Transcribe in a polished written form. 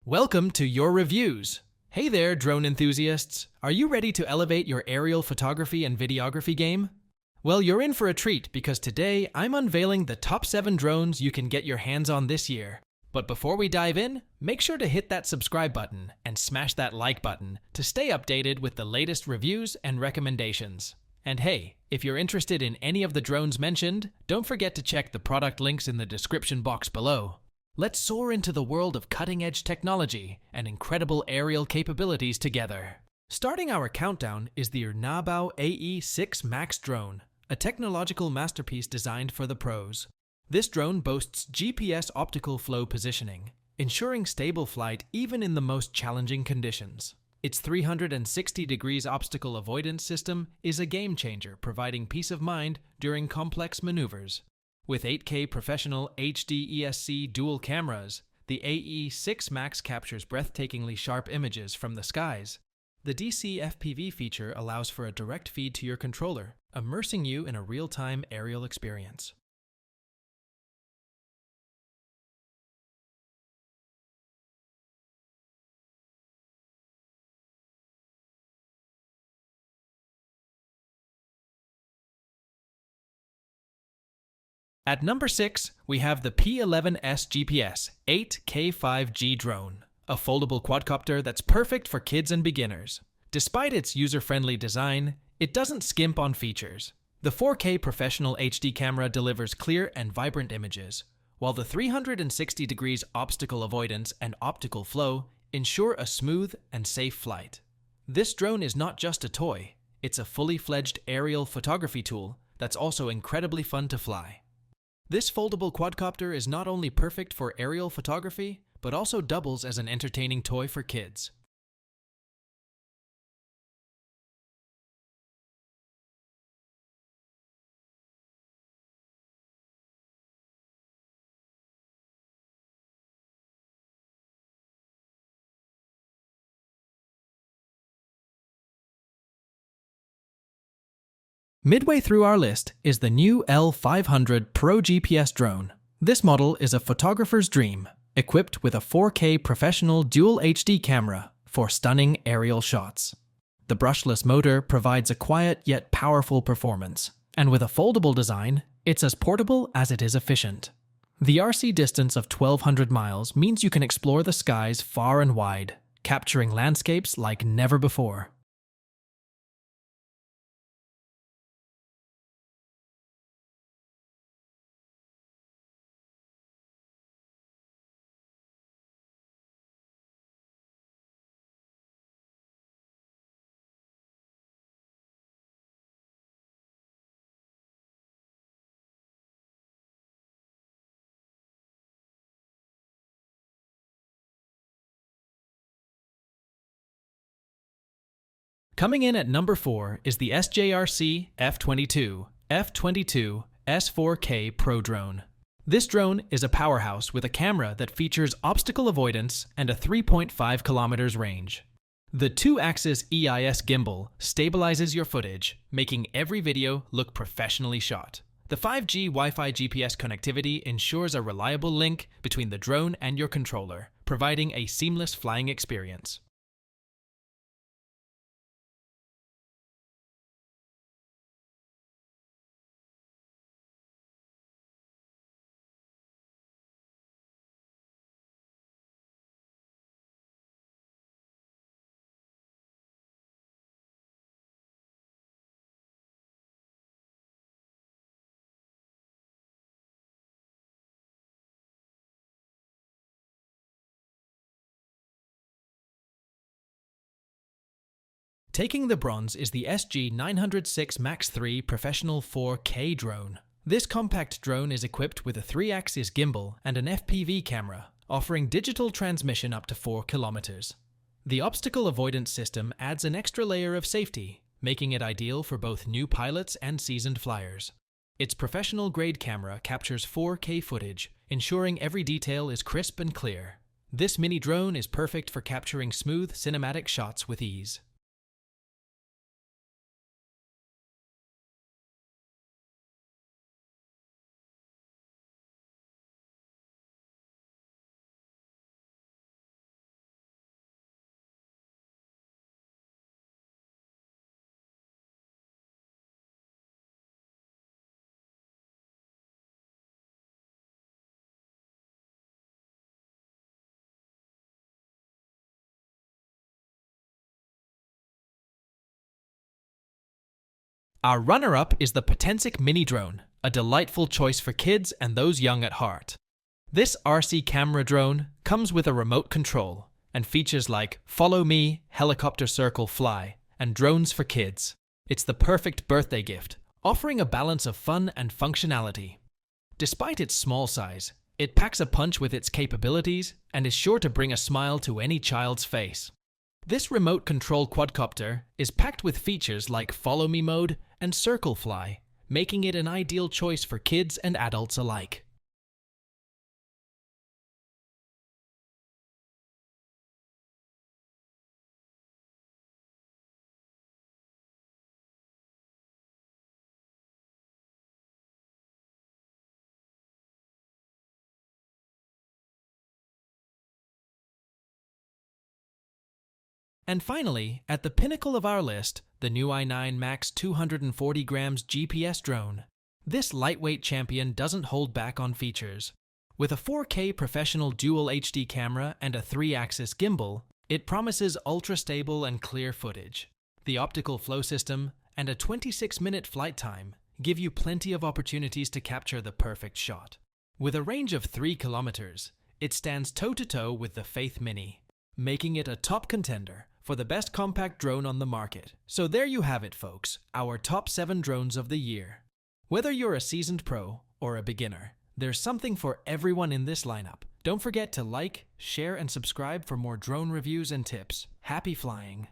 Welcome to Your Reviews. Hey there, drone enthusiasts. Are you ready to elevate your aerial photography and videography game? Well, you're in for a treat because today I'm unveiling the top 7 drones you can get your hands on this year. But before we dive in, make sure to hit that subscribe button and smash that like button to stay updated with the latest reviews and recommendations. And hey, if you're interested in any of the drones mentioned, don't forget to check the product links in the description box below. Let's soar into the world of cutting-edge technology and incredible aerial capabilities together. Starting our countdown is the RNABAU AE6 MAX Drone, a technological masterpiece designed for the pros. This drone boasts GPS optical flow positioning, ensuring stable flight even in the most challenging conditions. Its 360 degrees obstacle avoidance system is a game-changer, providing peace of mind during complex maneuvers. With 8K professional HD ESC dual cameras, the AE6 MAX captures breathtakingly sharp images from the skies. The DC FPV feature allows for a direct feed to your controller, immersing you in a real-time aerial experience. At number 6, we have the P11S GPS 8K5G drone, a foldable quadcopter that's perfect for kids and beginners. Despite its user-friendly design, it doesn't skimp on features. The 4K professional HD camera delivers clear and vibrant images, while the 360 degrees obstacle avoidance and optical flow ensure a smooth and safe flight. This drone is not just a toy, it's a fully fledged aerial photography tool that's also incredibly fun to fly. This foldable quadcopter is not only perfect for aerial photography, but also doubles as an entertaining toy for kids. Midway through our list is the new L500 PRO GPS Drone. This model is a photographer's dream, equipped with a 4K professional dual HD camera for stunning aerial shots. The brushless motor provides a quiet yet powerful performance, and with a foldable design, it's as portable as it is efficient. The RC distance of 1,200 miles means you can explore the skies far and wide, capturing landscapes like never before. Coming in at number 4 is the SJRC F22 S4K Pro Drone. This drone is a powerhouse with a camera that features obstacle avoidance and a 3.5 kilometers range. The 2-axis EIS gimbal stabilizes your footage, making every video look professionally shot. The 5G Wi-Fi GPS connectivity ensures a reliable link between the drone and your controller, providing a seamless flying experience. Taking the bronze is the SG906 MAX 3 Professional 4K drone. This compact drone is equipped with a 3-axis gimbal and an FPV camera, offering digital transmission up to 4 kilometers. The obstacle avoidance system adds an extra layer of safety, making it ideal for both new pilots and seasoned flyers. Its professional-grade camera captures 4K footage, ensuring every detail is crisp and clear. This mini drone is perfect for capturing smooth cinematic shots with ease. Our runner-up is the Potensic Mini Drone, a delightful choice for kids and those young at heart. This RC camera drone comes with a remote control and features like Follow Me, Helicopter Circle Fly, and Drones for Kids. It's the perfect birthday gift, offering a balance of fun and functionality. Despite its small size, it packs a punch with its capabilities and is sure to bring a smile to any child's face. This remote control quadcopter is packed with features like Follow Me mode and Circle Fly, making it an ideal choice for kids and adults alike. And finally, at the pinnacle of our list, the new i9 MAX 240 grams GPS drone. This lightweight champion doesn't hold back on features. With a 4K professional dual HD camera and a 3-axis gimbal, it promises ultra-stable and clear footage. The optical flow system and a 26-minute flight time give you plenty of opportunities to capture the perfect shot. With a range of 3 kilometers, it stands toe-to-toe with the Faith Mini, making it a top contender for the best compact drone on the market. So there you have it, folks, our top 7 drones of the year. Whether you're a seasoned pro or a beginner, there's something for everyone in this lineup. Don't forget to like, share, and subscribe for more drone reviews and tips. Happy flying!